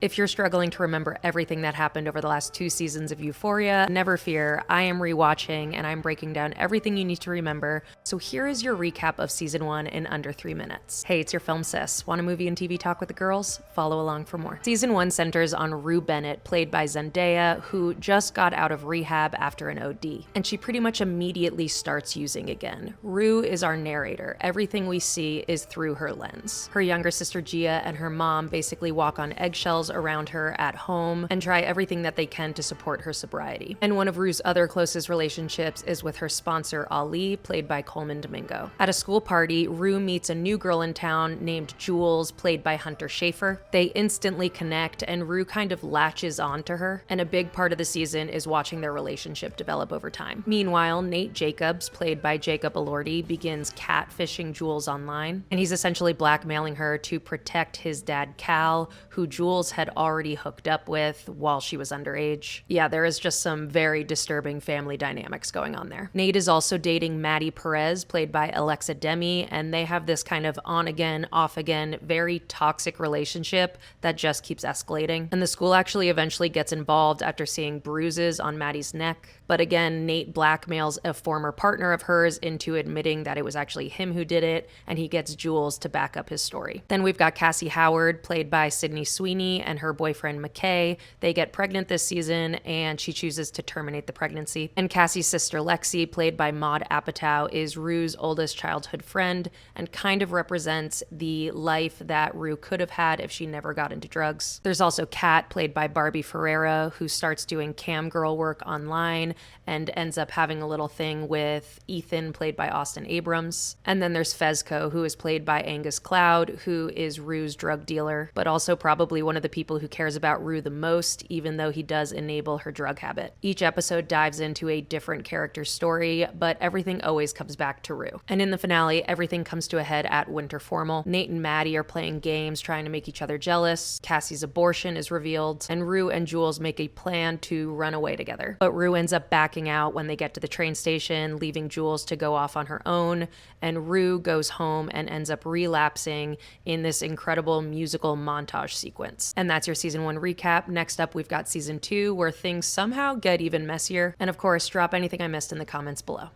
If you're struggling to remember everything that happened over the last 2 seasons of Euphoria, never fear, I am rewatching and I'm breaking down everything you need to remember, so here is your recap of season 1 in under 3 minutes. Hey, it's your film sis. Want a movie and TV talk with the girls? Follow along for more. Season 1 centers on Rue Bennett, played by Zendaya, who just got out of rehab after an OD, and she pretty much immediately starts using again. Rue is our narrator. Everything we see is through her lens. Her younger sister Gia and her mom basically walk on eggshells around her at home and try everything that they can to support her sobriety. And one of Rue's other closest relationships is with her sponsor Ali, played by Coleman Domingo. At a school party, Rue meets a new girl in town named Jules, played by Hunter Schafer. They instantly connect and Rue kind of latches onto her, and a big part of the season is watching their relationship develop over time. Meanwhile, Nate Jacobs, played by Jacob Elordi, begins catfishing Jules online, and he's essentially blackmailing her to protect his dad Cal, who Jules had already hooked up with while she was underage. Yeah, there is just some very disturbing family dynamics going on there. Nate is also dating Maddie Perez, played by Alexa Demi, and they have this kind of on-again, off-again, very toxic relationship that just keeps escalating. And the school actually eventually gets involved after seeing bruises on Maddie's neck. But again, Nate blackmails a former partner of hers into admitting that it was actually him who did it, and he gets Jules to back up his story. Then we've got Cassie Howard, played by Sydney Sweeney, and her boyfriend McKay. They get pregnant this season, and she chooses to terminate the pregnancy. And Cassie's sister Lexi, played by Maud Apatow, is Rue's oldest childhood friend and kind of represents the life that Rue could have had if she never got into drugs. There's also Kat, played by Barbie Ferreira, who starts doing cam girl work online and ends up having a little thing with Ethan, played by Austin Abrams. And then there's Fezco, who is played by Angus Cloud, who is Rue's drug dealer, but also probably one of the people who cares about Rue the most, even though he does enable her drug habit. Each episode dives into a different character's story, but everything always comes back to Rue. And in the finale, everything comes to a head at Winter Formal. Nate and Maddie are playing games, trying to make each other jealous. Cassie's abortion is revealed, and Rue and Jules make a plan to run away together. But Rue ends up backing out when they get to the train station, leaving Jules to go off on her own, and Rue goes home and ends up relapsing in this incredible musical montage sequence. And that's your season 1 recap. Next up, we've got season 2, where things somehow get even messier. And of course, drop anything I missed in the comments below.